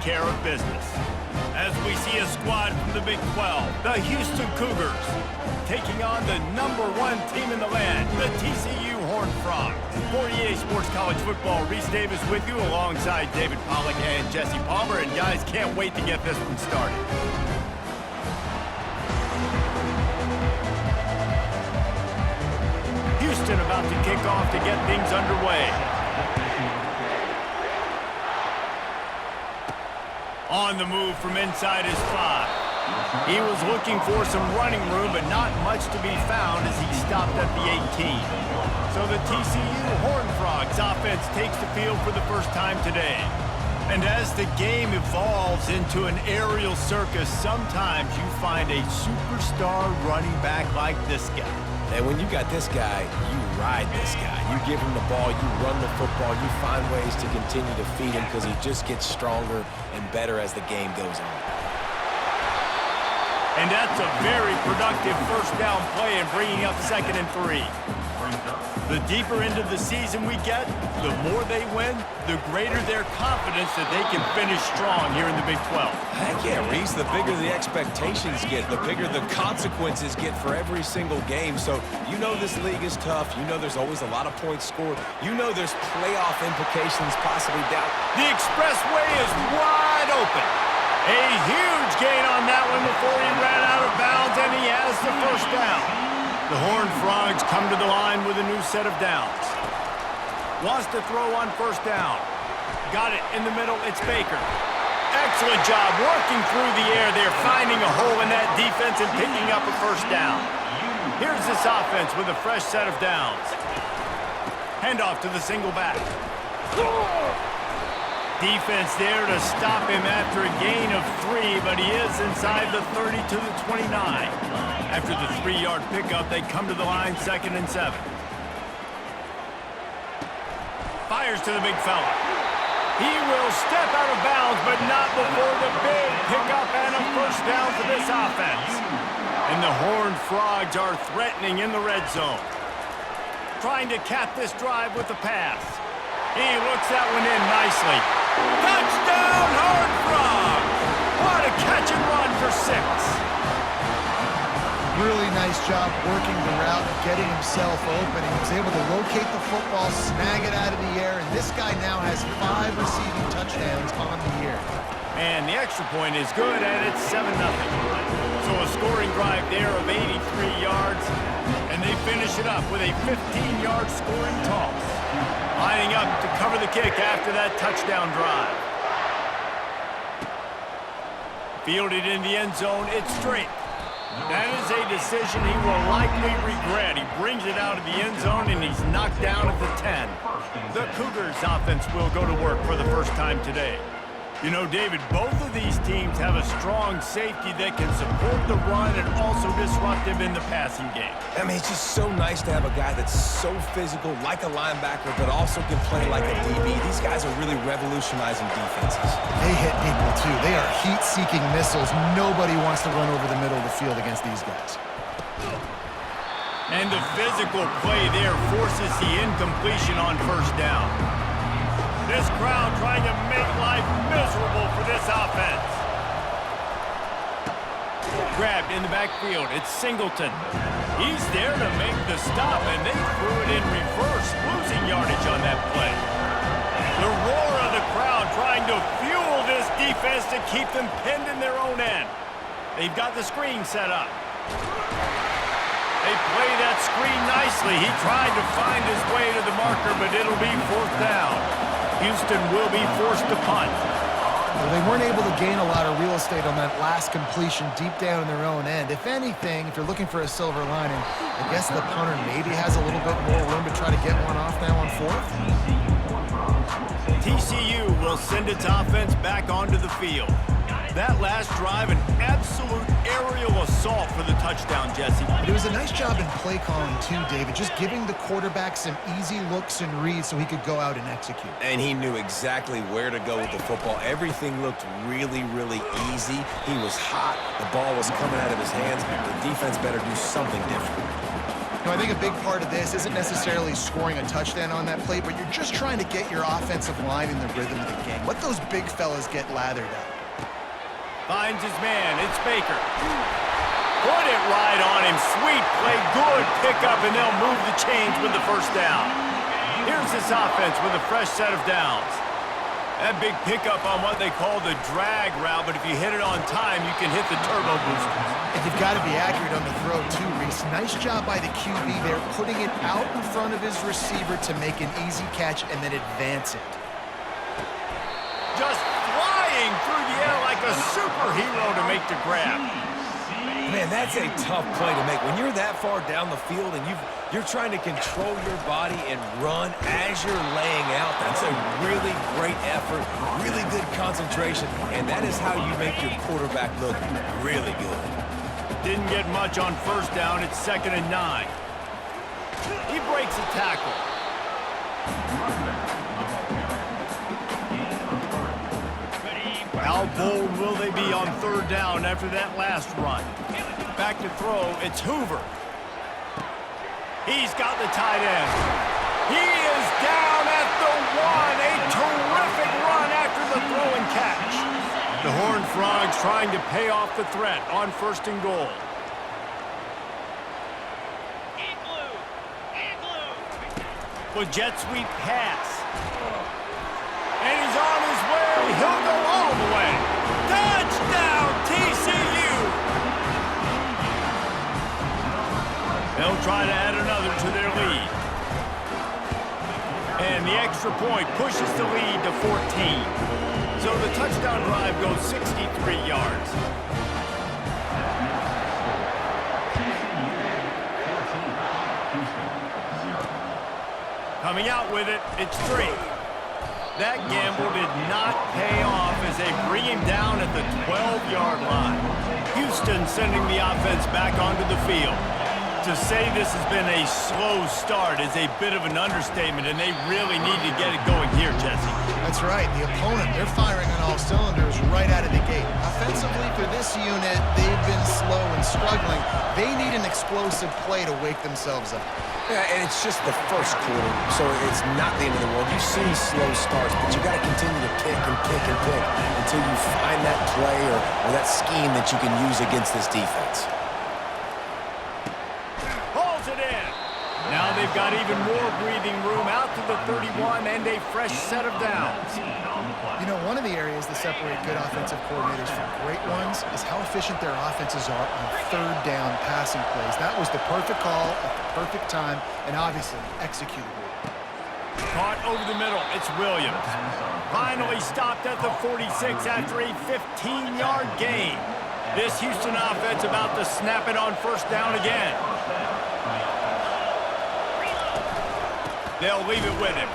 care of business. As we see a squad from the Big 12, the Houston Cougars, taking on the #1 team in the land, the TCU Horned Frogs. For EA Sports College Football, Reese Davis with you alongside David Pollack and Jesse Palmer. And guys, can't wait to get this one started. Houston about to kick off to get things underway. On the move from inside his 5. He was looking for some running room, but not much to be found as he stopped at the 18. So the TCU Horned Frogs offense takes the field for the first time today. And as the game evolves into an aerial circus, sometimes you find a superstar running back like this guy. And when you got this guy, you ride this guy. You give him the ball, you run the football, you find ways to continue to feed him because he just gets stronger and better as the game goes on. And that's a very productive first down play and bringing up 2nd and 3. The deeper into the season we get, the more they win, the greater their confidence that they can finish strong here in the Big 12. Heck yeah, Reese, the bigger the expectations get, the bigger the consequences get for every single game. So you know this league is tough. You know there's always a lot of points scored. You know there's playoff implications possibly down. The expressway is wide open. A huge gain on that one before he ran out of bounds, and he has the first down. The Horned Frogs come to the line with a new set of downs. Wants to throw on first down. Got it in the middle. It's Baker. Excellent job working through the air there, finding a hole in that defense and picking up a first down. Here's this offense with a fresh set of downs. Handoff to the single back. Defense there to stop him after a gain of 3, but he is inside the 30 to the 29. After the 3-yard pickup, they come to the line 2nd and 7. Fires to the big fella. He will step out of bounds, but not before the big pickup and a first down for this offense. And the Horned Frogs are threatening in the red zone. Trying to cap this drive with the pass. He looks that one in nicely. Touchdown, Horned Frogs! What a catch and run for 6. Really nice job working the route, getting himself open. He was able to locate the football, snag it out of the air, and this guy now has 5 receiving touchdowns on the year. And the extra point is good, and it's 7-0. So a scoring drive there of 83 yards, and they finish it up with a 15-yard scoring toss. Lining up to cover the kick after that touchdown drive. Fielded in the end zone, it's straight. That is a decision he will likely regret. He brings it out of the end zone, and he's knocked down at the 10. The Cougars offense will go to work for the first time today. You know, David, both of these teams have a strong safety that can support the run and also disrupt him in the passing game. I mean, it's just so nice to have a guy that's so physical, like a linebacker, but also can play like a DB. These guys are really revolutionizing defenses. They hit people, too. They are heat-seeking missiles. Nobody wants to run over the middle of the field against these guys. And the physical play there forces the incompletion on first down. This crowd trying to make life miserable for this offense. Grabbed in the backfield. It's Singleton. He's there to make the stop, and they threw it in reverse, losing yardage on that play. The roar of the crowd trying to fuel this defense to keep them pinned in their own end. They've got the screen set up. They play that screen nicely. He tried to find his way to the marker, but it'll be 4th down. Houston will be forced to punt. Well, they weren't able to gain a lot of real estate on that last completion deep down in their own end. If anything, if you're looking for a silver lining, I guess the punter maybe has a little bit more room to try to get one off now on 4th. TCU will send its offense back onto the field. That last drive, an absolute aerial assault for the touchdown, Jesse. But it was a nice job in play calling, too, David, just giving the quarterback some easy looks and reads so he could go out and execute. And he knew exactly where to go with the football. Everything looked really, really easy. He was hot. The ball was coming out of his hands. The defense better do something different. No, I think a big part of this isn't necessarily scoring a touchdown on that play, but you're just trying to get your offensive line in the rhythm of the game. Let those big fellas get lathered up. Finds his man. It's Baker. Put it right on him. Sweet play. Good pickup, and they'll move the chains with the first down. Here's this offense with a fresh set of downs. That big pickup on what they call the drag route, but if you hit it on time, you can hit the turbo boosters. And you've got to be accurate on the throw, too, Reese. Nice job by the QB there, putting it out in front of his receiver to make an easy catch and then advance it. Just flying through the air like a superhero to make the grab. Man, that's a tough play to make. When you're that far down the field and you're trying to control your body and run as you're laying out, that's a really great effort, really good concentration, and that is how you make your quarterback look really good. Didn't get much on first down. It's 2nd and 9. He breaks a tackle. How bold will they be on 3rd down after that last run? Back to throw, it's Hoover. He's got the tight end. He is down at the 1. A terrific run after the throw and catch. The Horned Frogs trying to pay off the threat on 1st and goal. With jet sweep pass. And he's on his way. He'll go all the way. Touchdown, TCU! They'll try to add another to their lead. And the extra point pushes the lead to 14. So the touchdown drive goes 63 yards. Coming out with it, it's Drake. That gamble did not pay off as they bring him down at the 12-yard line. Houston sending the offense back onto the field. To say this has been a slow start is a bit of an understatement, and they really need to get it going here, Jesse. That's right. The opponent, they're firing on all cylinders right out of the gate. Offensively, for this unit, they've been slow and struggling. They need an explosive play to wake themselves up. Yeah, and it's just the first quarter, so it's not the end of the world. You see slow starts, but you got to continue to pick and pick and pick until you find that play or that scheme that you can use against this defense. Pulls it in. Now they've got even more breathing room out to the 31 and a fresh set of downs. You know, one of the areas that separate good offensive coordinators from great ones is how efficient their offenses are on 3rd down passing plays. That was the perfect call at the perfect time and obviously executed well. Caught over the middle. It's Williams. Finally stopped at the 46 after a 15-yard gain. This Houston offense about to snap it on 1st down again. They'll leave it with him.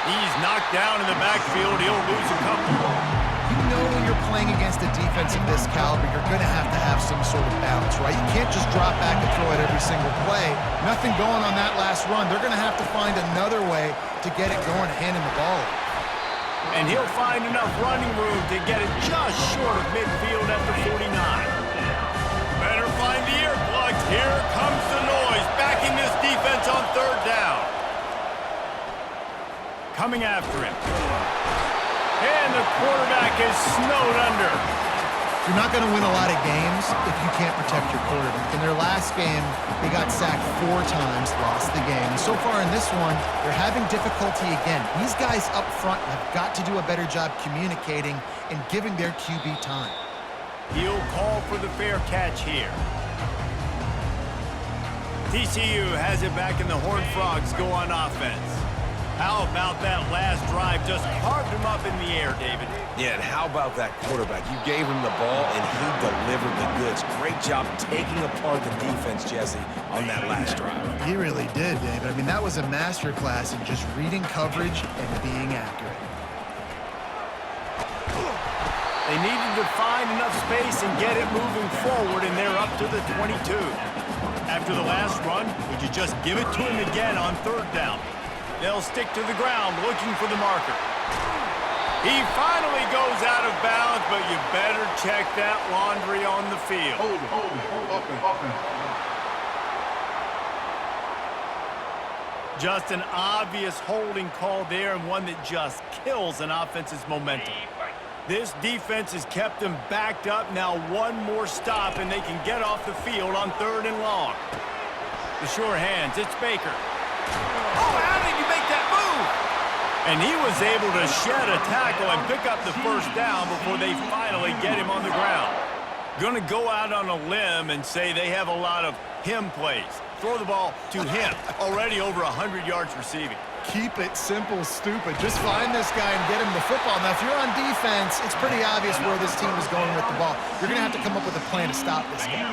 He's knocked down in the backfield. He'll lose a couple. You know when you're playing against a defense of this caliber, you're going to have some sort of balance, right? You can't just drop back and throw it every single play. Nothing going on that last run. They're going to have to find another way to get it going, handing the ball. And he'll find enough running room to get it just short of midfield at the 49. Better find the earplugs. Here comes the noise. Backing this defense on 3rd down. Coming after him. And the quarterback is snowed under. You're not going to win a lot of games if you can't protect your quarterback. In their last game, they got sacked 4 times, lost the game. And so far in this one, they're having difficulty again. These guys up front have got to do a better job communicating and giving their QB time. He'll call for the fair catch here. TCU has it back, and the Horned Frogs go on offense. How about that last drive? Just carved him up in the air, David. Yeah, and how about that quarterback? You gave him the ball, and he delivered the goods. Great job taking apart the defense, Jesse, on that last drive. He really did, David. I mean, that was a masterclass in just reading coverage and being accurate. They needed to find enough space and get it moving forward, and they're up to the 22. After the last run, would you just give it to him again on 3rd down? They'll stick to the ground looking for the marker. He finally goes out of bounds, but you better check that laundry on the field. Just an obvious holding call there, and one that just kills an offense's momentum. This defense has kept them backed up. Now one more stop, and they can get off the field on 3rd and long. The sure hands, it's Baker. Oh, how did he make that move? And he was able to shed a tackle and pick up the first down before they finally get him on the ground. Going to go out on a limb and say they have a lot of him plays. Throw the ball to him. Already over 100 yards receiving. Keep it simple, stupid. Just find this guy and get him the football. Now, if you're on defense, it's pretty obvious where this team is going with the ball. You're going to have to come up with a plan to stop this guy.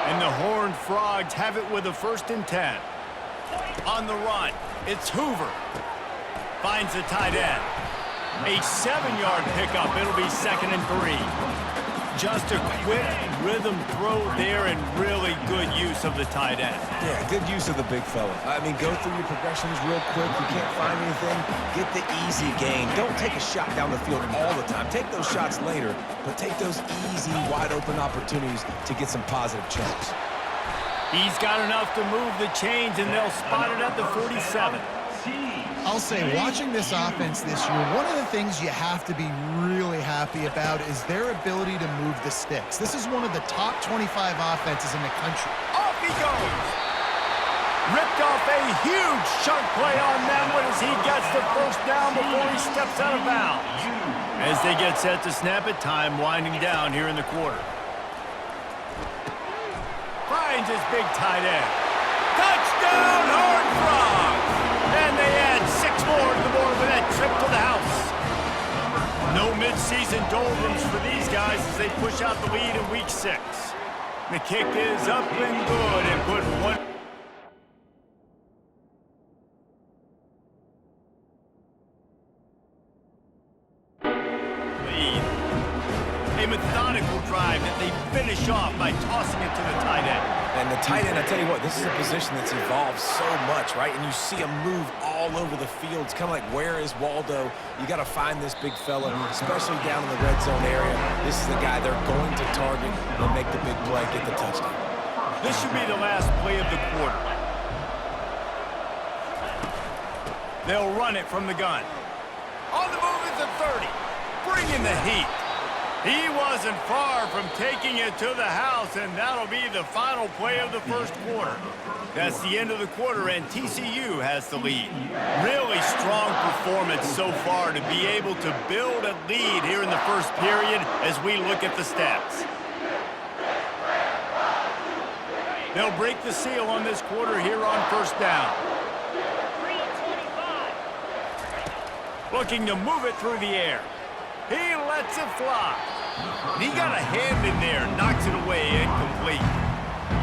And the Horned Frogs have it with a 1st and 10. On the run, it's Hoover. Finds the tight end. A 7-yard pickup. It'll be 2nd and 3. Just a quick rhythm throw there and really good use of the tight end. Yeah, good use of the big fella. I mean, go through your progressions real quick. You can't find anything, get the easy gain. Don't take a shot down the field all the time. Take those shots later, but take those easy, wide-open opportunities to get some positive chunks. He's got enough to move the chains, and they'll spot it at the 47. I'll say, watching this offense this year, one of the things you have to be really happy about is their ability to move the sticks. This is one of the top 25 offenses in the country. Off he goes! Ripped off a huge chunk play on that one as he gets the first down before he steps out of bounds. As they get set to snap it, time winding down here in the quarter. Finds his big tight end. Touchdown, Horned Frogs! And they add 6 more to the board with that trip to the house. No midseason doldrums for these guys as they push out the lead in week 6. The kick is up and good and put one lead. A methodical drive that they finish off by tossing it to the tight end. And the tight end, I tell you what, this is a position that's evolved so much, right? And you see him move all over the field. It's kind of like, where is Waldo? You got to find this big fella, especially down in the red zone area. This is the guy they're going to target and make the big play, get the touchdown. This should be the last play of the quarter. They'll run it from the gun. On the move is the 30. Bringing the heat. He wasn't far from taking it to the house, and that'll be the final play of the first quarter. That's the end of the quarter, and TCU has the lead. Really strong performance so far to be able to build a lead here in the first period as we look at the stats. They'll break the seal on this quarter here on 1st down. Looking to move it through the air. He lets it fly. He got a hand in there, knocks it away, incomplete.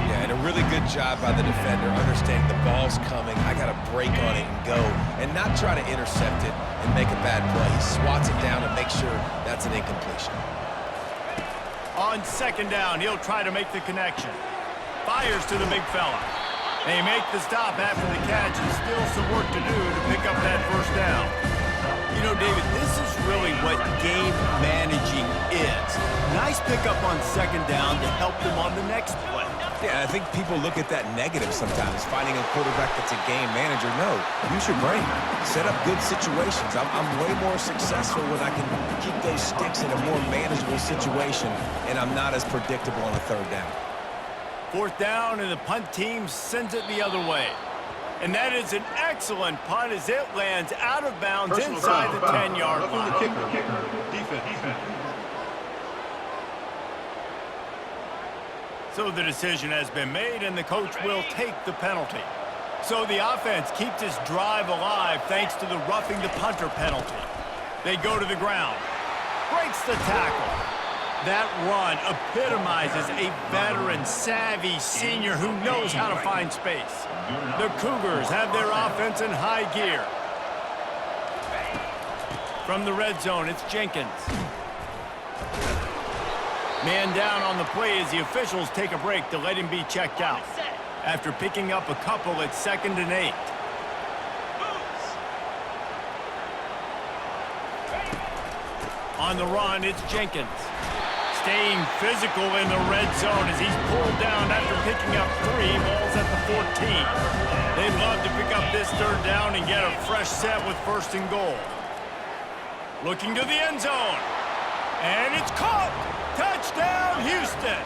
Yeah, and a really good job by the defender, understanding the ball's coming, I got to break on it and go, and not try to intercept it and make a bad play. He swats it down and makes sure that's an incompletion. On 2nd down, he'll try to make the connection. Fires to the big fella. They make the stop after the catch, and still some work to do to pick up that first down. You know, David, this is really what game managing is. Nice pickup on 2nd down to help them on the next play. Yeah, I think people look at that negative sometimes, finding a quarterback that's a game manager. No, use your brain. Set up good situations. I'm way more successful when I can keep those sticks in a more manageable situation, and I'm not as predictable on a 3rd down. 4th down, and the punt team sends it the other way. And that is an excellent punt as it lands out of bounds inside the 10-yard line. Defense. So the decision has been made, and the coach will take the penalty. So the offense keeps its drive alive thanks to the roughing the punter penalty. They go to the ground. Breaks the tackle. That run epitomizes a veteran, savvy senior who knows how to find space. The Cougars have their offense in high gear. From the red zone, it's Jenkins. Man down on the play as the officials take a break to let him be checked out. After picking up a couple, it's 2nd and 8. On the run, it's Jenkins. staying physical in the red zone as he's pulled down after picking up 3 balls at the 14. They'd love to pick up this third down and get a fresh set with 1st and goal. Looking to the end zone. And it's caught! Touchdown, Houston!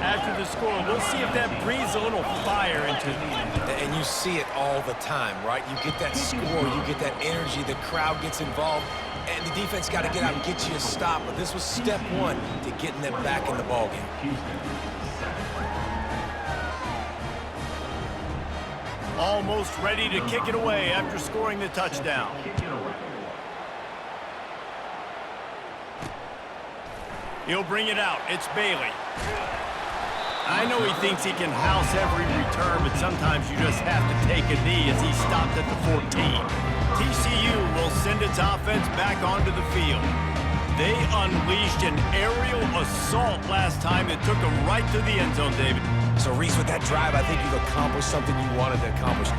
After the score, we'll see if that breathes a little fire into the... And you see it all the time, right? You get that score, you get that energy, the crowd gets involved, and the defense got to get out and get you a stop. But this was step 1 to getting them back in the ballgame. Almost ready to kick it away after scoring the touchdown. He'll bring it out. It's Bailey. I know he thinks he can house every return, but sometimes you just have to take a knee as he stopped at the 14. TCU will send its offense back onto the field. They unleashed an aerial assault last time that took them right to the end zone, David. So, Reese, with that drive, I think you've accomplished something you wanted to accomplish.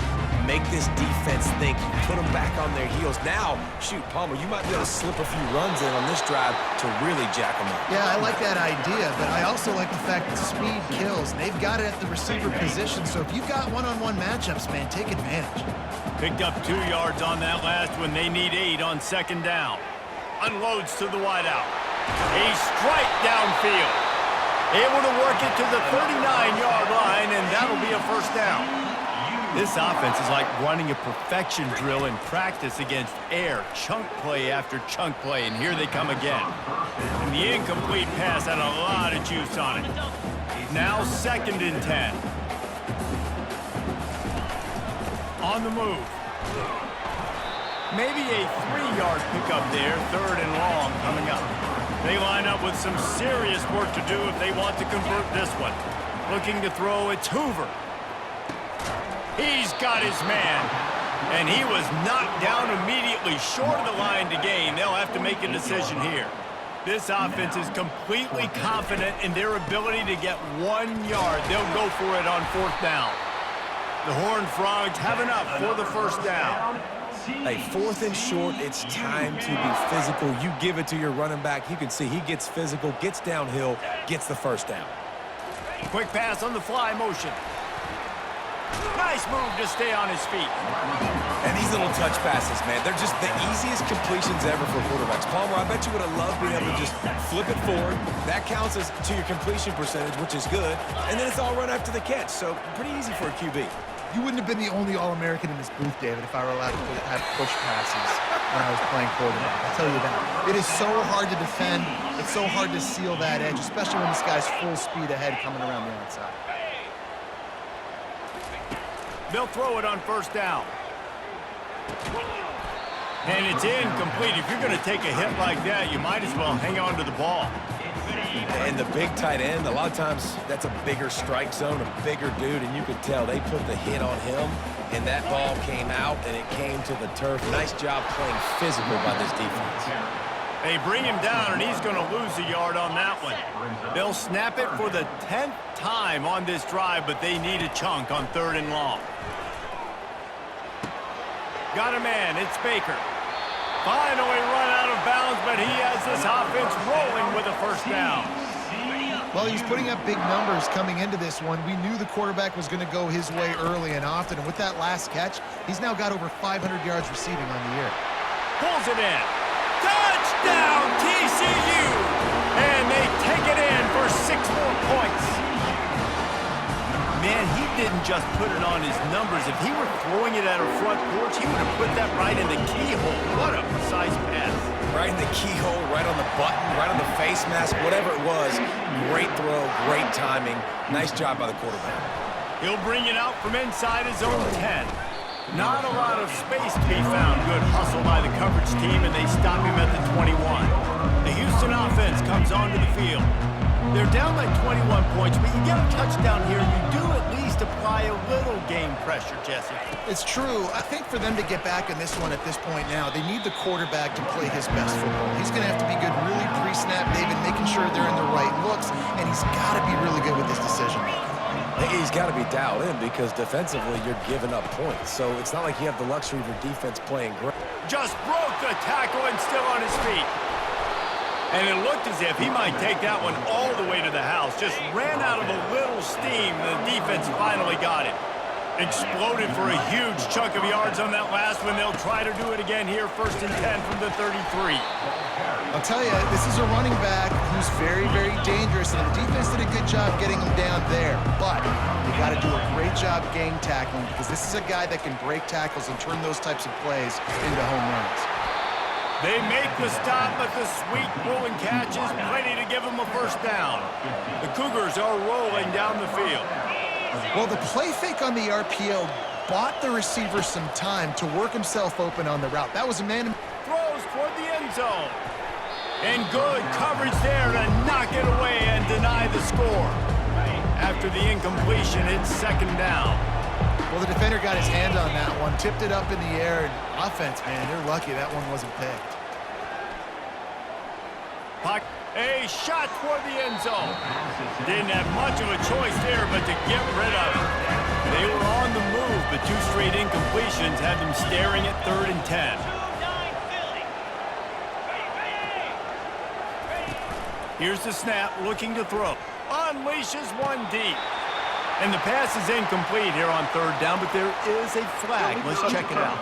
Make this defense think. Put them back on their heels. Now, shoot, Palmer, you might be able to slip a few runs in on this drive to really jack them up. Yeah, I like that idea, but I also like the fact that speed kills. And they've got it at the receiver position, so if you've got one-on-one matchups, man, take advantage. Picked up 2 yards on that last one. They need 8 on 2nd down. Unloads to the wideout. A strike downfield. Able to work it to the 39-yard line, and that'll be a 1st down. This offense is like running a perfection drill in practice against air. Chunk play after chunk play, and here they come again. And the incomplete pass had a lot of juice on it. Now 2nd and 10. On the move. Maybe a 3-yard pickup there, 3rd and long coming up. They line up with some serious work to do if they want to convert this one. Looking to throw, it's Hoover. He's got his man, and he was knocked down immediately short of the line to gain. They'll have to make a decision here. This offense is completely confident in their ability to get 1 yard. They'll go for it on 4th down. The Horned Frogs have enough for the 1st down. Hey, 4th and short, it's time to be physical. You give it to your running back. You can see he gets physical, gets downhill, gets the 1st down. Quick pass on the fly motion. Nice move to stay on his feet. And these little touch passes, man, they're just the easiest completions ever for quarterbacks. Palmer, I bet you would have loved being able to just flip it forward. That counts as to your completion percentage, which is good. And then it's all run after the catch, so pretty easy for a QB. You wouldn't have been the only All-American in this booth, David, if I were allowed to have push passes when I was playing quarterback. I'll tell you that. It is so hard to defend. It's so hard to seal that edge, especially when this guy's full speed ahead coming around the outside. They'll throw it on 1st down. And it's incomplete. If you're going to take a hit like that, you might as well hang on to the ball. And the big tight end, a lot of times that's a bigger strike zone, a bigger dude, and you could tell they put the hit on him, and that ball came out, and it came to the turf. Nice job playing physical by this defense. They bring him down, and he's going to lose a yard on that one. They'll snap it for the 10th time on this drive, but they need a chunk on 3rd and long. Got a man. It's Baker. Finally run out of bounds, but he has this offense rolling with a 1st down. Well, he's putting up big numbers coming into this one. We knew the quarterback was going to go his way early and often, and with that last catch, he's now got over 500 yards receiving on the year. Pulls it in. Touchdown, TCU! And they take it in for 6 more points. Man, he didn't just put it on his numbers. If he were throwing it at a front porch, he would have put that right in the keyhole. What a precise pass. Right in the keyhole, right on the button, right on the face mask, whatever it was. Great throw, great timing. Nice job by the quarterback. He'll bring it out from inside his own 10. Not a lot of space to be found. Good hustle by the coverage team, and they stop him at the 21. The Houston offense comes onto the field. They're down by 21 points, but you get a touchdown here, you do at least apply a little game pressure, Jesse. It's true. I think for them to get back in this one at this point now, they need the quarterback to play his best football. He's going to have to be good really pre-snap, David, making sure they're in the right looks, and he's got to be really good with this decision-making. He's got to be dialed in because defensively you're giving up points. So it's not like you have the luxury of your defense playing great. Just broke the tackle and still on his feet. And it looked as if he might take that one all the way to the house. Just ran out of a little steam. The defense finally got him. Exploded for a huge chunk of yards on that last one. They'll try to do it again here, 1st and 10 from the 33. I'll tell you, this is a running back who's very, very dangerous, and the defense did a good job getting him down there. But you got to do a great job gang tackling, because this is a guy that can break tackles and turn those types of plays into home runs. They make the stop, but the sweet rolling catch is plenty to give them a 1st down. The Cougars are rolling down the field. Well, the play fake on the RPO bought the receiver some time to work himself open on the route. That was a man. Throws toward the end zone. And good coverage there to knock it away and deny the score. After the incompletion, it's 2nd down. Well, the defender got his hand on that one, tipped it up in the air, and offense, man, they're lucky that one wasn't picked. A shot toward the end zone. Didn't have much of a choice there, but to get rid of it. They were on the move, but 2 straight incompletions had them staring at 3rd and 10. Here's the snap, looking to throw. Unleashes one deep. And the pass is incomplete here on 3rd down, but there is a flag. Let's check it out.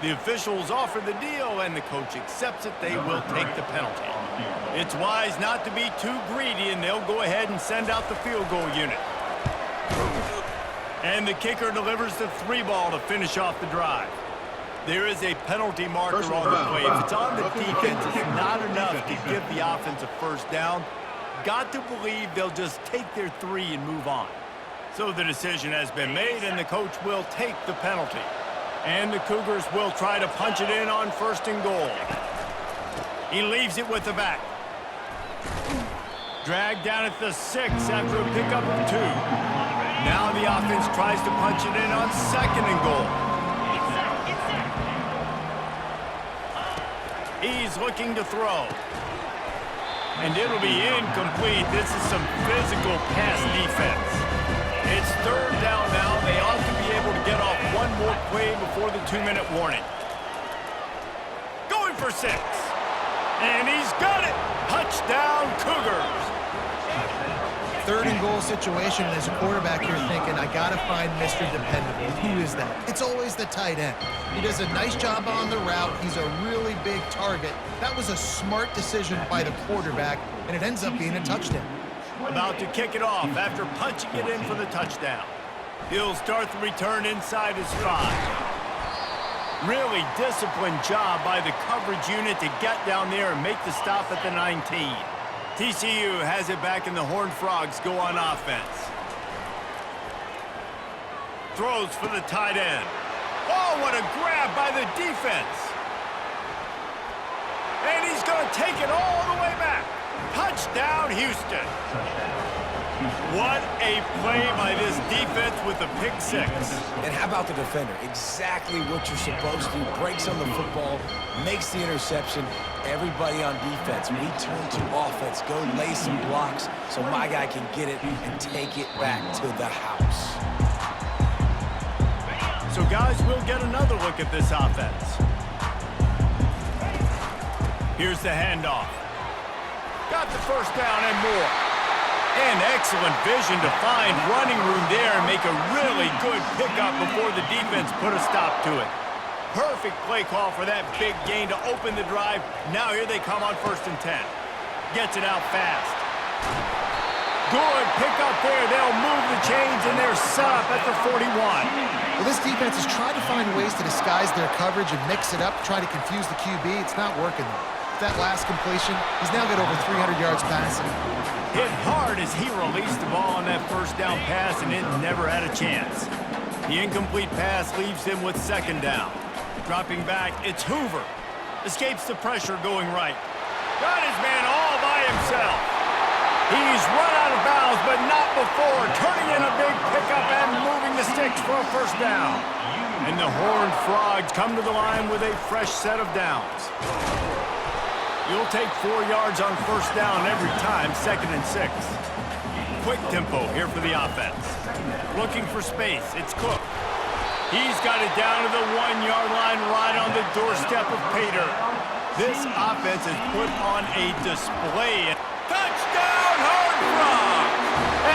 The officials offer the deal, and the coach accepts it. They will take the penalty. It's wise not to be too greedy, and they'll go ahead and send out the field goal unit. And the kicker delivers the 3 ball to finish off the drive. There is a penalty marker on the play. If it's on the defense, it's not enough to give the offense a 1st down. Got to believe they'll just take their 3 and move on. So the decision has been made, and the coach will take the penalty. And the Cougars will try to punch it in on 1st and goal. He leaves it with the back. Dragged down at the 6 after a pickup of 2. Now the offense tries to punch it in on 2nd and goal. He's looking to throw. And it'll be incomplete. This is some physical pass defense. It's 3rd down now. They ought to be able to get off one more play before the 2-minute warning. Going for 6. And he's got it. Touchdown, Cougars. 3rd and goal situation, and as a quarterback, you're thinking, I got to find Mr. Dependable. Who is that? It's always the tight end. He does a nice job on the route. He's a really big target. That was a smart decision by the quarterback, and it ends up being a touchdown. About to kick it off after punching it in for the touchdown. He'll start the return inside his 5. Really disciplined job by the coverage unit to get down there and make the stop at the 19. TCU has it back, and the Horned Frogs go on offense. Throws for the tight end. Oh, what a grab by the defense. And he's going to take it all the way back. Touchdown, Houston. What a play by this defense with a pick 6. And how about the defender? Exactly what you're supposed to. Breaks on the football, makes the interception. Everybody on defense, we turn to offense. Go lay some blocks so my guy can get it and take it back to the house. So, guys, we'll get another look at this offense. Here's the handoff. Got the 1st down and more. And excellent vision to find running room there and make a really good pickup before the defense put a stop to it. Perfect play call for that big gain to open the drive. Now here they come on 1st and 10. Gets it out fast. Good pickup there. They'll move the chains, and they're set up at the 41. Well, this defense has tried to find ways to disguise their coverage and mix it up, try to confuse the QB. It's not working, though. That last completion, he's now got over 300 yards passing. Hit hard as he released the ball on that 1st down pass, and it never had a chance. The incomplete pass leaves him with 2nd down. Dropping back, it's Hoover. Escapes the pressure going right. Got his man all by himself. He's run out of bounds, but not before. Turning in a big pickup and moving the sticks for a 1st down. And the Horned Frogs come to the line with a fresh set of downs. You'll take 4 yards on 1st down every time, 2nd and 6. Quick tempo here for the offense. Looking for space, it's Cook. He's got it down to the 1-yard line right on the doorstep of Pater. This offense has put on a display. Touchdown, Horned Frog!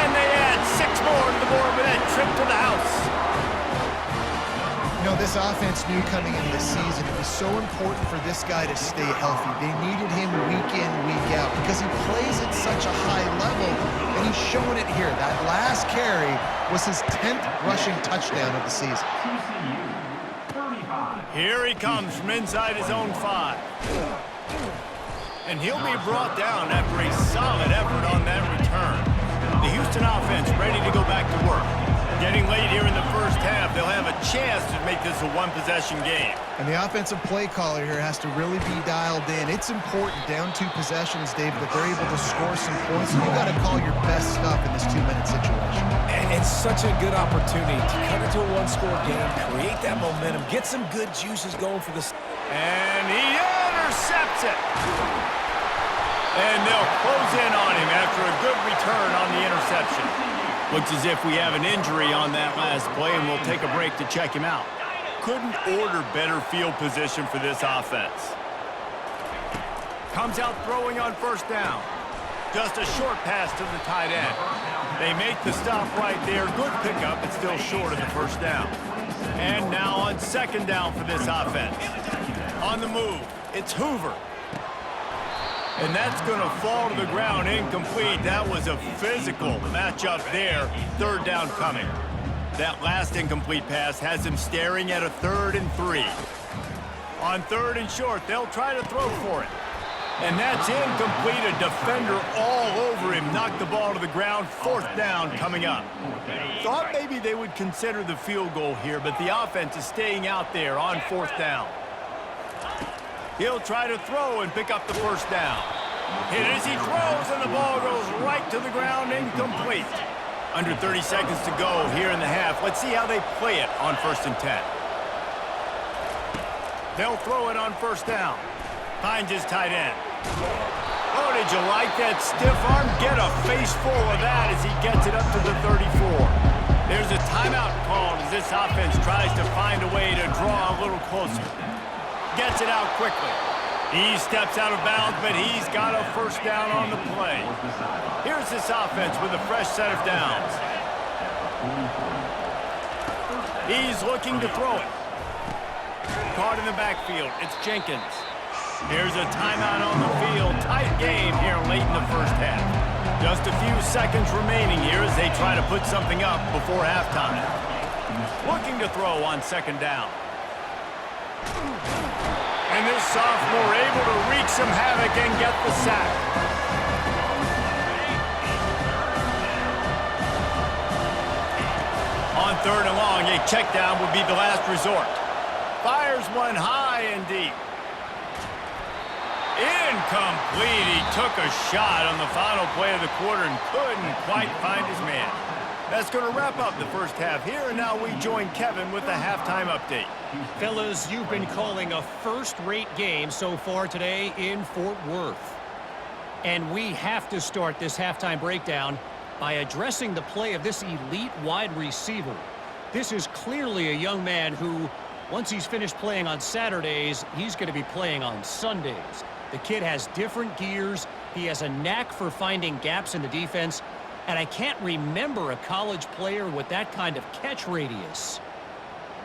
And they add 6 more to the board with that trip to the house. You know, this offense knew coming into the season it was so important for this guy to stay healthy. They needed him week in, week out because he plays at such a high level, and he's showing it here. That last carry was his 10th rushing touchdown of the season. Here he comes from inside his own 5. And he'll be brought down after a solid effort on that return. The Houston offense ready to go back to work. Getting late here in the first half, they'll have a chance to make this a one-possession game. And the offensive play caller here has to really be dialed in. It's important, down 2 possessions, Dave, that they're able to score some points. So you got to call your best stuff in this 2-minute situation. And it's such a good opportunity to cut into a one-score game, create that momentum, get some good juices going for this. And he intercepts it. And they'll close in on him after a good return on the interception. Looks as if we have an injury on that last play, and we'll take a break to check him out. Couldn't order better field position for this offense. Comes out throwing on first down. Just a short pass to the tight end. They make the stop right there. Good pickup, but still short of the first down. And now on second down for this offense. On the move, it's Hoover. And that's going to fall to the ground incomplete. That was a physical matchup there. Third down coming. That last incomplete pass has him staring at a 3rd and 3. On 3rd and short, they'll try to throw for it. And that's incomplete. A defender all over him. Knocked the ball to the ground. 4th down coming up. Thought maybe they would consider the field goal here, but the offense is staying out there on 4th down. He'll try to throw and pick up the first down. Hit as he throws, and the ball goes right to the ground, incomplete. Under 30 seconds to go here in the half. Let's see how they play it on 1st and 10. They'll throw it on first down. Finds his tight end. Oh, did you like that stiff arm? Get a face full of that as he gets it up to the 34. There's a timeout called as this offense tries to find a way to draw a little closer. Gets it out quickly. He steps out of bounds, but he's got a first down on the play. Here's this offense with a fresh set of downs. He's looking to throw it. Caught in the backfield. It's Jenkins. Here's a timeout on the field. Tight game here late in the first half. Just a few seconds remaining here as they try to put something up before halftime. Looking to throw on second down. And this sophomore able to wreak some havoc and get the sack. On 3rd and long, a check down would be the last resort. Fires one high and deep. Incomplete. He took a shot on the final play of the quarter and couldn't quite find his man. That's going to wrap up the first half here, and now we join Kevin with the halftime update. Fellas, you've been calling a first-rate game so far today in Fort Worth. And we have to start this halftime breakdown by addressing the play of this elite wide receiver. This is clearly a young man who, once he's finished playing on Saturdays, he's going to be playing on Sundays. The kid has different gears. He has a knack for finding gaps in the defense. And I can't remember a college player with that kind of catch radius.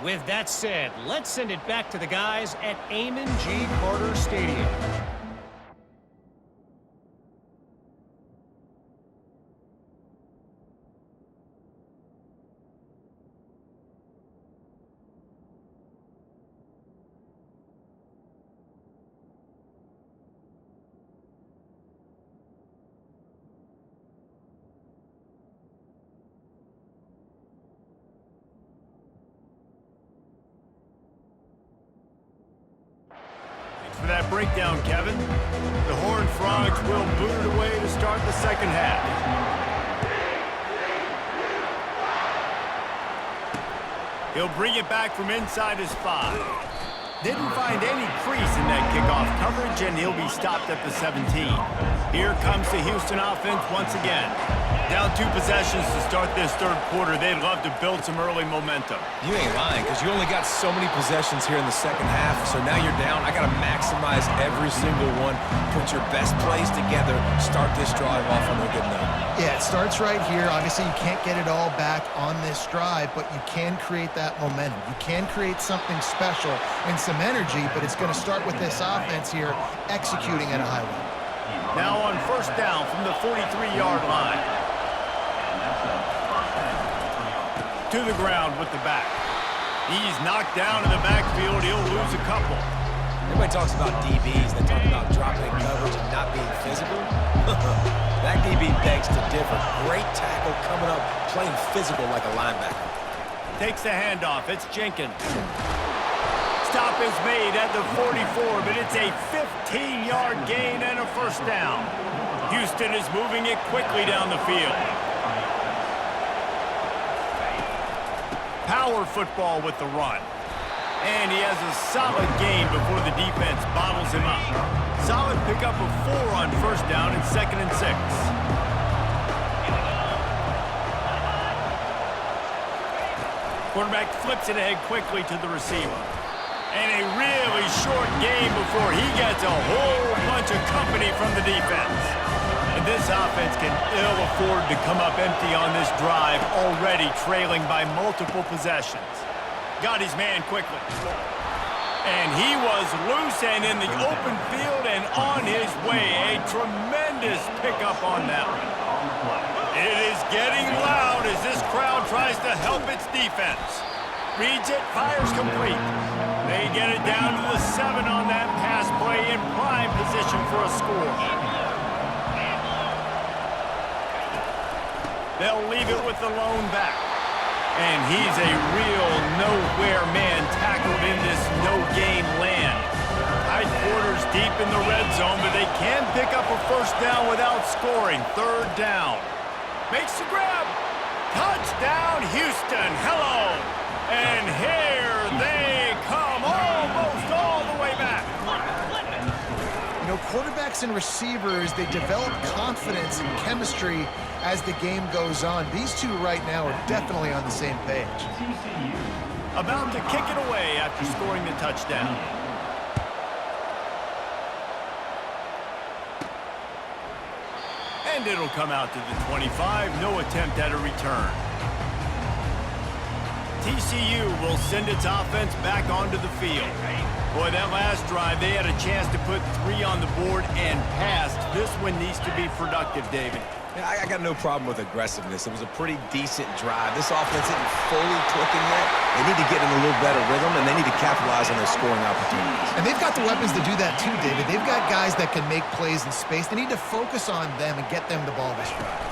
With that said, let's send it back to the guys at Amon G. Carter Stadium. For that breakdown, Kevin. The Horned Frogs will boot it away to start the second half. He'll bring it back from inside his 5. Didn't find any crease in that kickoff coverage, and he'll be stopped at the 17. Here comes the Houston offense once again. Down 2 possessions to start this third quarter. They'd love to build some early momentum. You ain't lying, because you only got so many possessions here in the second half, so now you're down. I got to maximize every single one, put your best plays together, start this drive off on a good note. Yeah, it starts right here. Obviously, you can't get it all back on this drive, but you can create that momentum. You can create something special and some energy, but it's going to start with this offense here executing at a high level. Now on first down from the 43-yard line. To the ground with the back. He's knocked down in the backfield. He'll lose a couple. Everybody talks about DBs. They talk about dropping coverage and not being physical. That DB begs to differ. Great tackle coming up, playing physical like a linebacker. Takes the handoff. It's Jenkins. Stop is made at the 44, but it's a 15-yard gain and a first down. Houston is moving it quickly down the field. Power football with the run. And he has a solid gain before the defense bottles him up. Solid pickup of 4 on first down and 2nd and 6. Quarterback flips it ahead quickly to the receiver. And a really short game before he gets a whole bunch of company from the defense. And this offense can ill afford to come up empty on this drive, already trailing by multiple possessions. Got his man quickly. And he was loose and in the open field and on his way. A tremendous pickup on that one. It is getting loud as this crowd tries to help its defense. Reads it, fires complete. They get it down to the 7 on that pass play in prime position for a score. They'll leave it with the lone back. And he's a real nowhere man tackled in this no-gain land. Tight quarters deep in the red zone, but they can pick up a first down without scoring. 3rd down. Makes the grab. Touchdown, Houston. Hello. And here they come almost all the way back. You know, quarterbacks and receivers, they develop confidence and chemistry as the game goes on. These two right now are definitely on the same page. About to kick it away after scoring the touchdown. And it'll come out to the 25. No attempt at a return. TCU will send its offense back onto the field. Boy, that last drive, they had a chance to put 3 on the board and passed. This one needs to be productive, David. Yeah, I got no problem with aggressiveness. It was a pretty decent drive. This offense isn't fully clicking yet. They need to get in a little better rhythm, and they need to capitalize on their scoring opportunities. And they've got the weapons to do that too, David. They've got guys that can make plays in space. They need to focus on them and get them the ball this drive.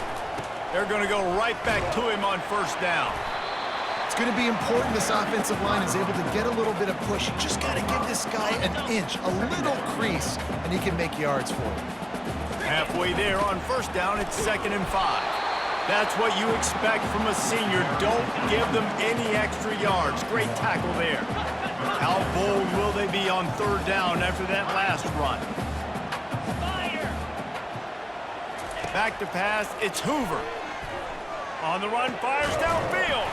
They're going to go right back to him on first down. It's going to be important this offensive line is able to get a little bit of push. You just got to give this guy an inch, a little crease, and he can make yards for you. Halfway there on first down, it's 2nd and 5. That's what you expect from a senior. Don't give them any extra yards. Great tackle there. How bold will they be on 3rd down after that last run? Back to pass, it's Hoover. On the run, fires downfield.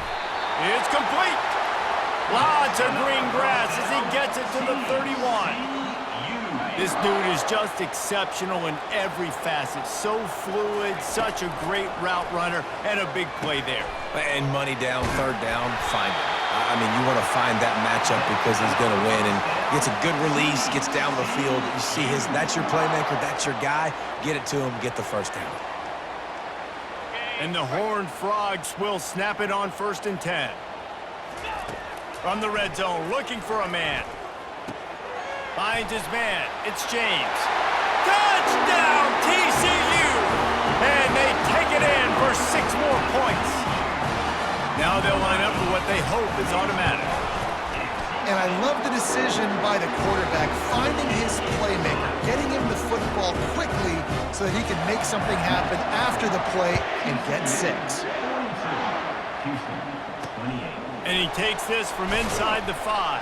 It's complete. Lots of green grass as he gets it to the 31. This dude is just exceptional in every facet. So fluid, such a great route runner, and a big play there. And money down, 3rd down, find him. I mean, you want to find that matchup because he's going to win. And gets a good release, gets down the field. You see that's your playmaker, that's your guy. Get it to him, get the first down. And the Horned Frogs will snap it on 1st and 10. From the red zone, looking for a man. Finds his man. It's James. Touchdown, TCU! And they take it in for 6 more points. Now they'll line up for what they hope is automatic. And I love the decision by the quarterback, finding his playmaker, getting him the football quickly so that he can make something happen after the play and get 6. And he takes this from inside the 5.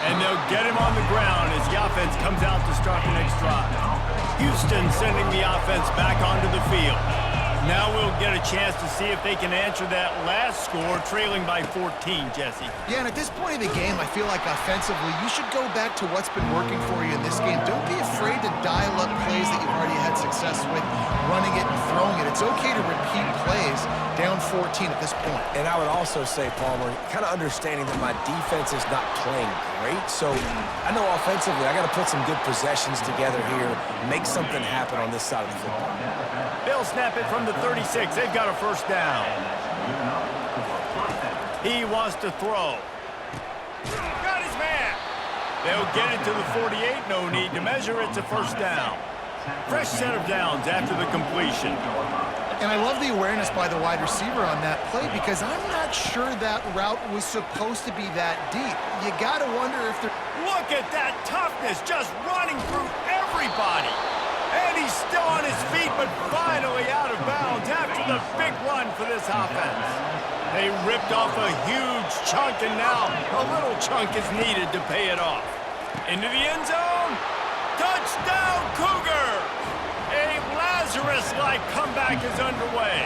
And they'll get him on the ground as the offense comes out to start the next drive. Houston sending the offense back onto the field. Now we'll get a chance to see if they can answer that last score, trailing by 14, Jesse. Yeah, and at this point in the game, I feel like offensively, you should go back to what's been working for you in this game. Don't be afraid to dial up plays that you've already had success with, running it and throwing it. It's okay to repeat plays down 14 at this point. And I would also say, Palmer, kind of understanding that my defense is not playing great. So I know offensively, I got to put some good possessions together here, make something happen on this side of the football. They'll snap it from the 36. They've got a first down. He wants to throw. Got his man. They'll get it to the 48. No need to measure. It's a first down. Fresh set of downs after the completion. And I love the awareness by the wide receiver on that play because I'm not sure that route was supposed to be that deep. You got to wonder if they're... Look at that toughness, just running through everybody. And he's still on his feet, but finally out of bounds after the big run for this offense. They ripped off a huge chunk, and now a little chunk is needed to pay it off. Into the end zone. Touchdown, Cougars! A Lazarus-like comeback is underway.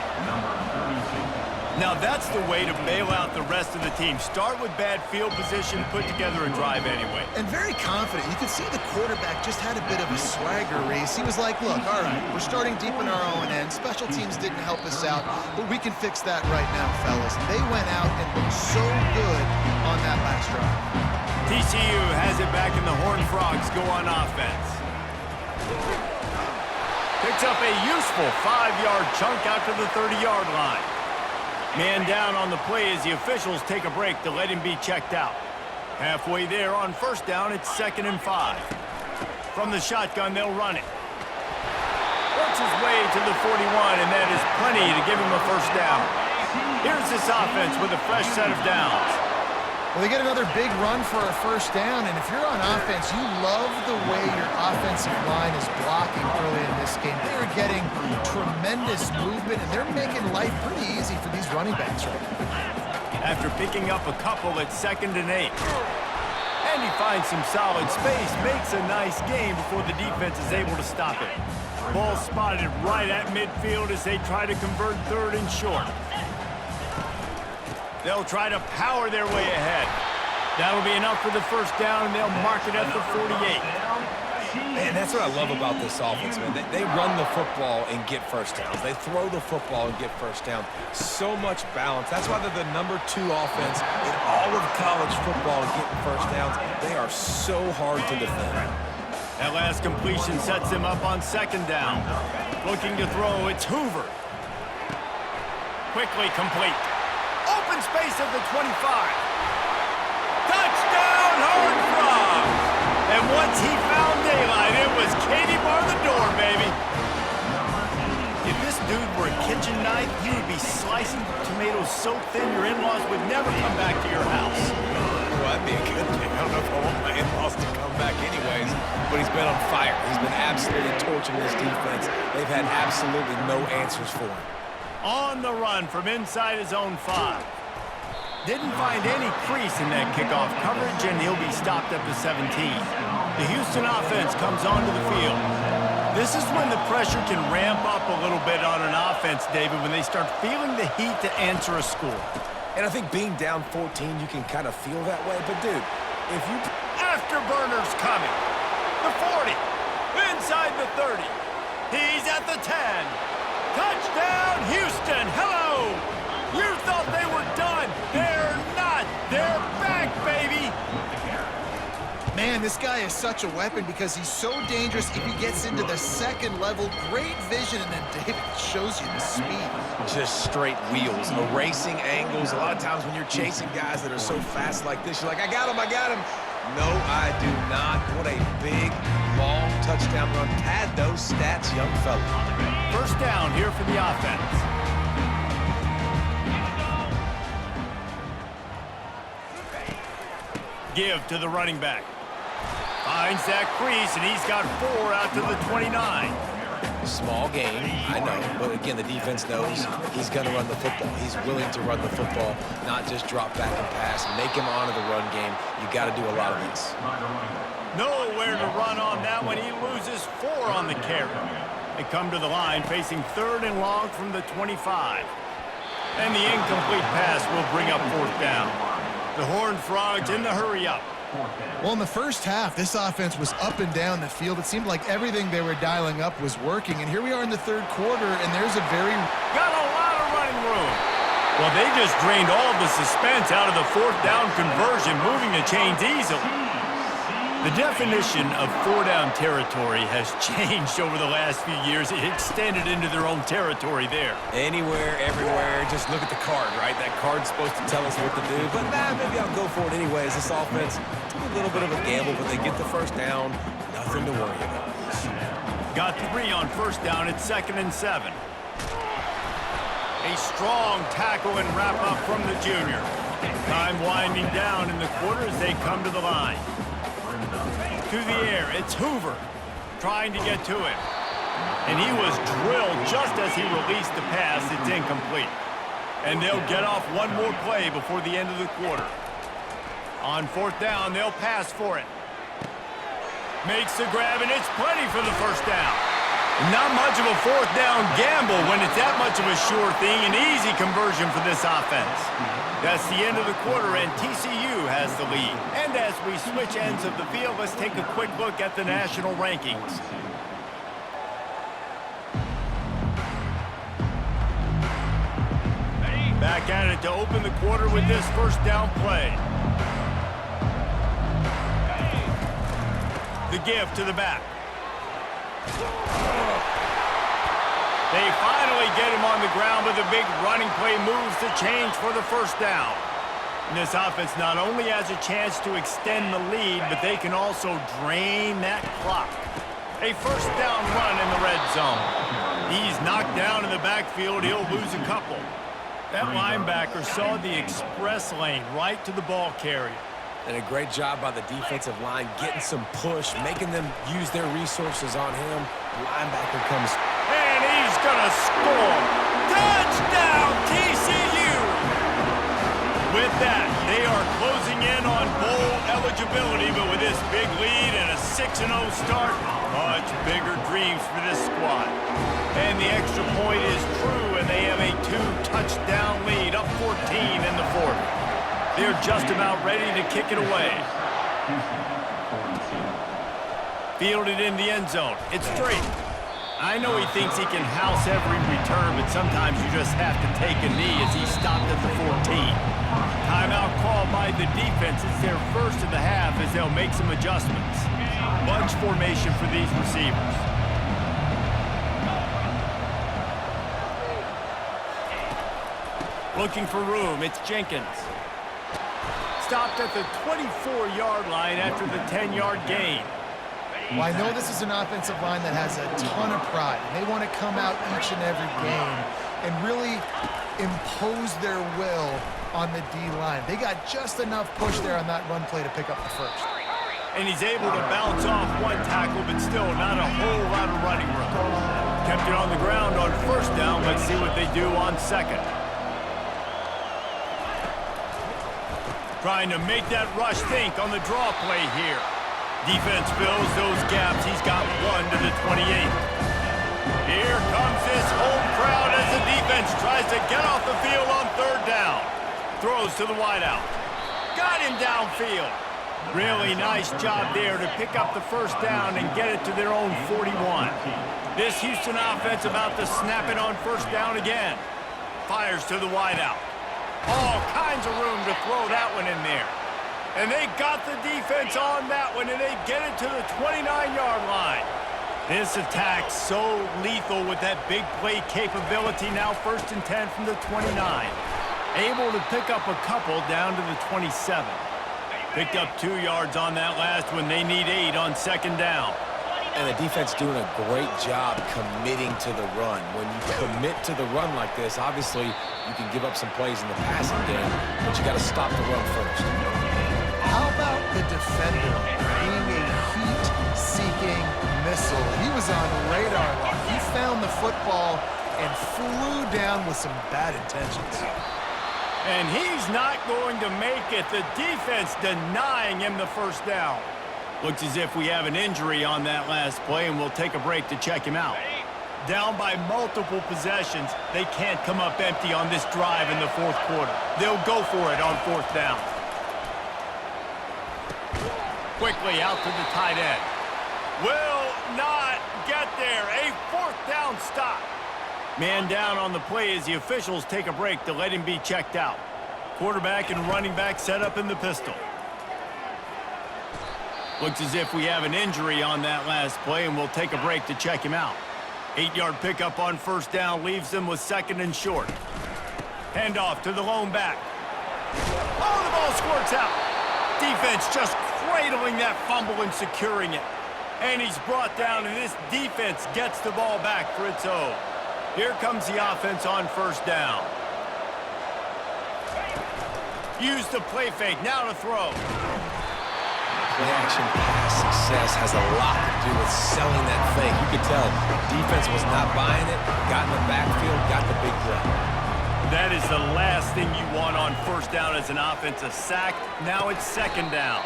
Now that's the way to bail out the rest of the team. Start with bad field position, put together a drive anyway. And very confident. You could see the quarterback just had a bit of a swagger race. He was like, look, all right, we're starting deep in our own end. Special teams didn't help us out, but we can fix that right now, fellas. And they went out and looked so good on that last drive. TCU has it back, and the Horned Frogs go on offense. Picks up a useful 5-yard chunk out to the 30-yard line. Man down on the play as the officials take a break to let him be checked out. Halfway there on first down, it's 2nd and 5. From the shotgun, they'll run it. Works his way to the 41, and that is plenty to give him a first down. Here's this offense with a fresh set of downs. Well, they get another big run for a first down, and if you're on offense, you love the way your offensive line is blocking early in this game. They are getting tremendous movement, and they're making life pretty easy for these running backs right now. After picking up a couple at 2nd and 8. And he finds some solid space, makes a nice gain before the defense is able to stop it. Ball spotted right at midfield as they try to convert 3rd and short. They'll try to power their way ahead. That'll be enough for the first down, and they'll mark it at the 48. Man, that's what I love about this offense, man. They run the football and get first downs. They throw the football and get first downs. So much balance. That's why they're the #2 offense in all of college football and getting first downs. They are so hard to defend. That last completion sets them up on 2nd down. Looking to throw, it's Hoover. Quickly complete. Open space at the 25. Touchdown, Horned Frogs! And once he found daylight, it was Katie bar the door, baby. If this dude were a kitchen knife, he would be slicing tomatoes so thin your in-laws would never come back to your house. Well, that'd be a good thing. I don't know if I want my in-laws to come back anyways, but he's been on fire. He's been absolutely torching this defense. They've had absolutely no answers for him. On the run from inside his own 5. Didn't find any crease in that kickoff coverage, and he'll be stopped at the 17. The Houston offense comes onto the field. This is when the pressure can ramp up a little bit on an offense, David, when they start feeling the heat to answer a score. And I think being down 14, you can kind of feel that way. But, dude, if you... Afterburners coming. The 40. Inside the 30. He's at the 10. Touchdown, Houston! Hello! You thought they were done. They're not. They're back, baby! Man, this guy is such a weapon because he's so dangerous if he gets into the 2nd level. Great vision, and then David shows you the speed. Just straight wheels, erasing angles. A lot of times when you're chasing guys that are so fast like this, you're like, I got him, I got him. No, I do not. What a big, long touchdown run. Pad those stats, young fella. First down here for the offense. Give to the running back. Finds that crease, and he's got 4 out to the 29. Small game, I know, but again, the defense knows he's going to run the football. He's willing to run the football, not just drop back and pass, make him honor the run game. You got to do a lot of this. Nowhere to run on that one. He loses 4 on the carry. They come to the line facing 3rd and long from the 25. And the incomplete pass will bring up 4th down. The Horned Frogs in the hurry up. Well, in the first half, this offense was up and down the field. It seemed like everything they were dialing up was working. And here we are in the 3rd quarter, and there's a very... Got a lot of running room. Well, they just drained all the suspense out of the 4th down conversion, moving the chains easily. The definition of 4-down territory has changed over the last few years. It extended into their own territory there. Anywhere, everywhere, just look at the card, right? That card's supposed to tell us what to do, but maybe I'll go for it anyways. This offense, it's a little bit of a gamble, but they get the 1st down. Nothing to worry about. Got 3 on 1st down. It's 2nd and 7. A strong tackle and wrap up from the junior. Time winding down in the quarter as they come to the line. To the air, it's Hoover trying to get to it. And he was drilled just as he released the pass. It's incomplete. And they'll get off one more play before the end of the quarter. On 4th down, they'll pass for it. Makes the grab, and it's plenty for the 1st down. Not much of a 4th down gamble when it's that much of a sure thing. An easy conversion for this offense. That's the end of the quarter, and TCU has the lead. And as we switch ends of the field, let's take a quick look at the national rankings. Back at it to open the quarter with this 1st down play. The give to the back. They finally get him on the ground, but the big running play moves the chains for the 1st down. And this offense not only has a chance to extend the lead, but they can also drain that clock. A 1st down run in the red zone. He's knocked down in the backfield. He'll lose a couple. That linebacker saw the express lane right to the ball carrier. And a great job by the defensive line, getting some push, making them use their resources on him. The linebacker comes. And he's going to score. Touchdown, TCU! With that, they are closing in on bowl eligibility, but with this big lead and a 6-0 start, much bigger dreams for this squad. And the extra point is true, and they have a 2-touchdown lead, up 14 in the 4th. They're just about ready to kick it away. Fielded in the end zone. It's straight. I know he thinks he can house every return, but sometimes you just have to take a knee as he stopped at the 14. Timeout called by the defense. It's their 1st of the half as they'll make some adjustments. Bunch formation for these receivers. Looking for room. It's Jenkins. Stopped at the 24-yard line after the 10-yard gain. Well, I know this is an offensive line that has a ton of pride. And they want to come out each and every game and really impose their will on the D-line. They got just enough push there on that run play to pick up the 1st. And he's able to bounce off one tackle, but still not a whole lot of running room. Kept it on the ground on 1st down. Let's see what they do on 2nd. Trying to make that rush think on the draw play here. Defense fills those gaps. He's got 1 to the 28th. Here comes this home crowd as the defense tries to get off the field on 3rd down. Throws to the wideout. Got him downfield. Really nice job there to pick up the 1st down and get it to their own 41. This Houston offense about to snap it on 1st down again. Fires to the wideout. All kinds of room to throw that one in there. And they got the defense on that one, and they get it to the 29-yard line. This attack so lethal with that big play capability. Now 1st and 10 from the 29. Able to pick up a couple down to the 27. Picked up 2 yards on that last one. They need 8 on 2nd down. And the defense doing a great job committing to the run. When you commit to the run like this, obviously you can give up some plays in the passing game, but you got to stop the run first. How about the defender being a heat-seeking missile? He was on radar lock. He found the football and flew down with some bad intentions. And he's not going to make it. The defense denying him the first down. Looks as if we have an injury on that last play, and we'll take a break to check him out. Down by multiple possessions, they can't come up empty on this drive in the fourth quarter. They'll go for it on fourth down. Quickly out to the tight end. Will not get there. A fourth down stop. Man down on the play as the officials take a break to let him be checked out. Quarterback and running back set up in the pistol. Looks as if we have an injury on that last play, and we'll take a break to check him out. 8-yard pickup on first down leaves them with second and short. Handoff to the lone back. Oh, the ball squirts out. Defense just cradling that fumble and securing it. And he's brought down, and this defense gets the ball back for its own. Here comes the offense on first down. Use the play fake, now to throw. Play-action pass success has a lot to do with selling that fake. You could tell defense was not buying it, got in the backfield, got the big play. That is the last thing you want on first down as an offensive sack. Now it's second down.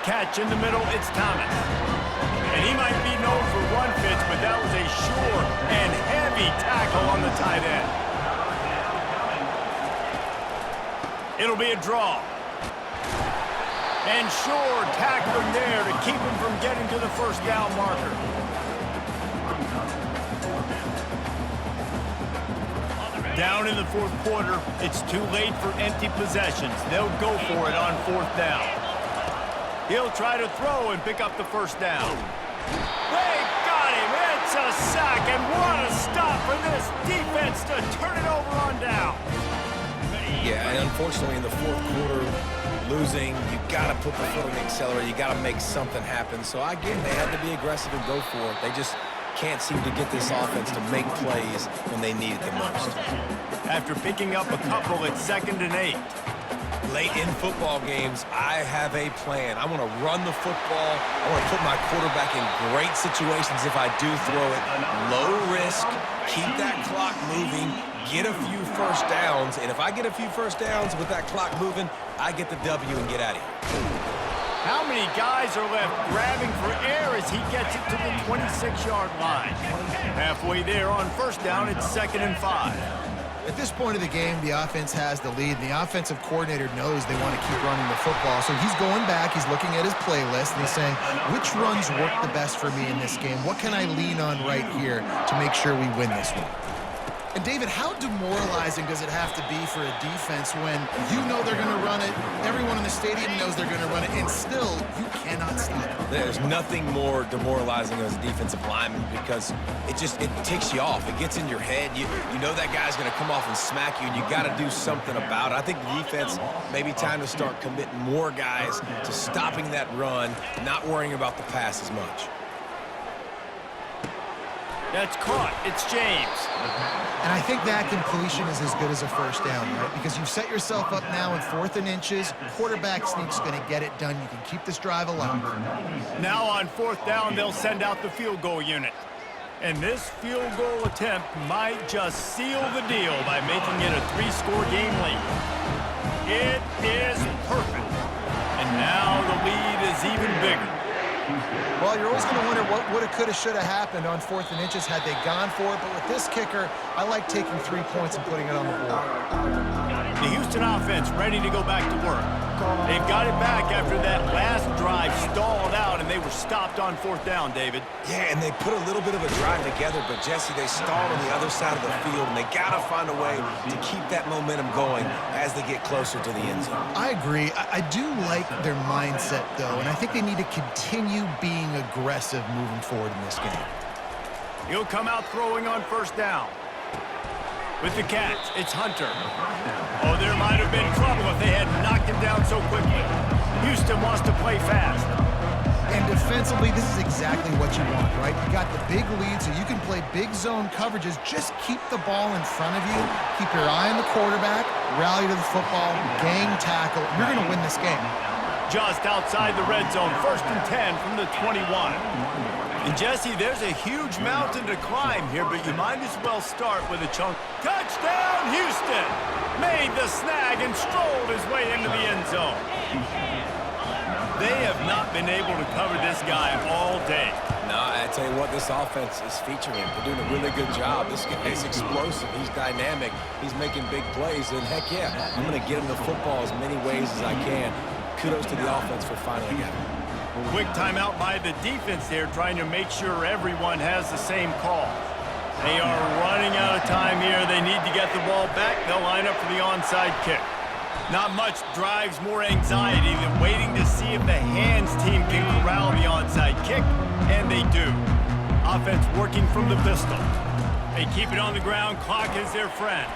Catch in the middle, it's Thomas. And he might be known for run fits, but that was a sure and heavy tackle on the tight end. It'll be a draw. And sure tackling there to keep him from getting to the first down marker. Down in the fourth quarter, it's too late for empty possessions. They'll go for it on fourth down. He'll try to throw and pick up the first down. They got him. It's a sack, and what a stop for this defense to turn it over on down. Yeah, and unfortunately in the fourth quarter, losing, you got to put the foot on the accelerator. You got to make something happen. So again, they had to be aggressive and go for it. They just can't seem to get this offense to make plays when they need it the most. After picking up a couple at 2nd and 8. Late in football games, I have a plan. I want to run the football. I want to put my quarterback in great situations if I do throw it. Low risk, keep that clock moving, get a few first downs. And if I get a few first downs with that clock moving, I get the W and get out of here. How many guys are left grabbing for air as he gets it to the 26-yard line? Halfway there on first down, it's 2nd and 5. At this point of the game, the offense has the lead. The offensive coordinator knows they want to keep running the football. So he's going back, he's looking at his playlist, and he's saying, which runs work the best for me in this game? What can I lean on right here to make sure we win this one? And David, how demoralizing does it have to be for a defense when you know they're going to run it, everyone in the stadium knows they're going to run it, and still you cannot stop it? There's nothing more demoralizing as a defensive lineman because it ticks you off. It gets in your head. You know that guy's going to come off and smack you, and you got to do something about it. I think the defense maybe time to start committing more guys to stopping that run, not worrying about the pass as much. That's caught. It's James. And I think that completion is as good as a first down, right? Because you've set yourself up now in 4th and inches. Quarterback sneak's going to get it done. You can keep this drive alive. Now on fourth down, they'll send out the field goal unit. And this field goal attempt might just seal the deal by making it a 3-score game lead. It is perfect. And now the lead is even bigger. Well, you're always going to wonder what woulda, coulda, shoulda happened on 4th and inches had they gone for it. But with this kicker, I like taking 3 points and putting it on the board. The Houston offense ready to go back to work. They've got it back after that last drive stalled out, and they were stopped on fourth down, David. Yeah, and they put a little bit of a drive together, but, Jesse, they stalled on the other side of the field, and they got to find a way to keep that momentum going as they get closer to the end zone. I agree. I do like their mindset, though, and I think they need to continue being aggressive moving forward in this game. He'll come out throwing on first down. With the catch, it's Hunter. Oh, there might have been trouble if they had knocked him down so quickly. Houston wants to play fast. And defensively, this is exactly what you want, right? You got the big lead, so you can play big zone coverages. Just keep the ball in front of you. Keep your eye on the quarterback. Rally to the football. Gang tackle. You're going to win this game. Just outside the red zone, 1st and 10 from the 21. And Jesse, there's a huge mountain to climb here, but you might as well start with a chunk. Touchdown, Houston! Made the snag and strolled his way into the end zone. They have not been able to cover this guy all day. No, I tell you what, this offense is featuring. They're doing a really good job. This guy's explosive. He's dynamic. He's making big plays. And heck yeah, I'm going to get him the football as many ways as I can. Kudos to the offense for finally getting it. Quick timeout by the defense there, trying to make sure everyone has the same call. They are running out of time here. They need to get the ball back. They'll line up for the onside kick. Not much drives more anxiety than waiting to see if the hands team can corral the onside kick, and they do. Offense working from the pistol. They keep it on the ground. Clock is their friend.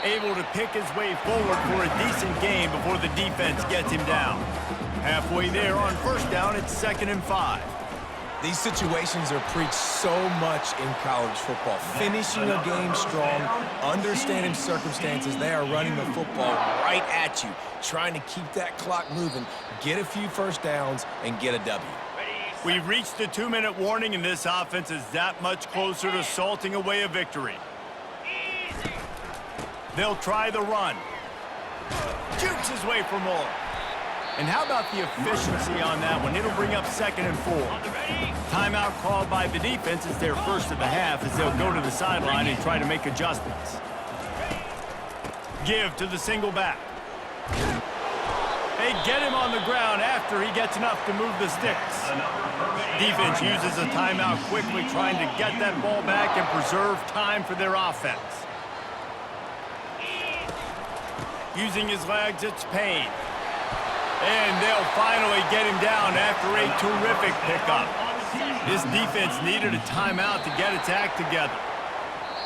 Able to pick his way forward for a decent game before the defense gets him down. Halfway there on 1st down, it's 2nd and 5. These situations are preached so much in college football. Finishing a game strong, understanding circumstances. They are running the football right at you, trying to keep that clock moving, get a few 1st downs, and get a W. We've reached the 2-minute warning, and this offense is that much closer to salting away a victory. They'll try the run. Jukes his way for more. And how about the efficiency on that one? It'll bring up 2nd and 4. Timeout called by the defense is their first of the half as they'll go to the sideline and try to make adjustments. Give to the single back. They get him on the ground after he gets enough to move the sticks. Defense uses a timeout quickly, trying to get that ball back and preserve time for their offense. Using his legs, it's Payne. And they'll finally get him down after a terrific pickup. This defense needed a timeout to get its act together.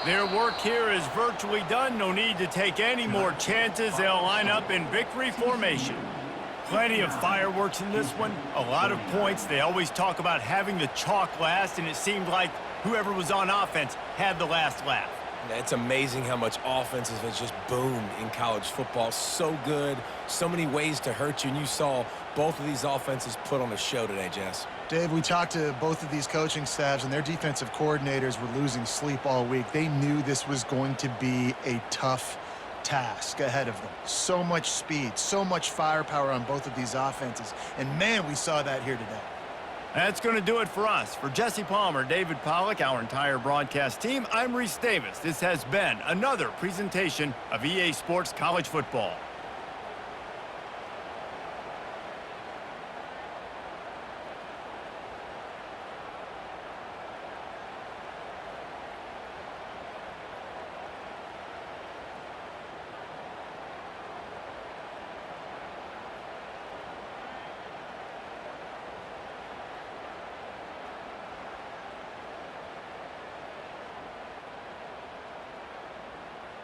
Their work here is virtually done. No need to take any more chances. They'll line up in victory formation. Plenty of fireworks in this one. A lot of points. They always talk about having the chalk last, and it seemed like whoever was on offense had the last laugh. It's amazing how much offenses have just boomed in college football. So good, so many ways to hurt you, and you saw both of these offenses put on a show today, Jess. Dave, we talked to both of these coaching staffs, and their defensive coordinators were losing sleep all week. They knew this was going to be a tough task ahead of them. So much speed, so much firepower on both of these offenses, and man, we saw that here today. That's going to do it for us. For Jesse Palmer, David Pollack, our entire broadcast team, I'm Reese Davis. This has been another presentation of EA Sports College Football.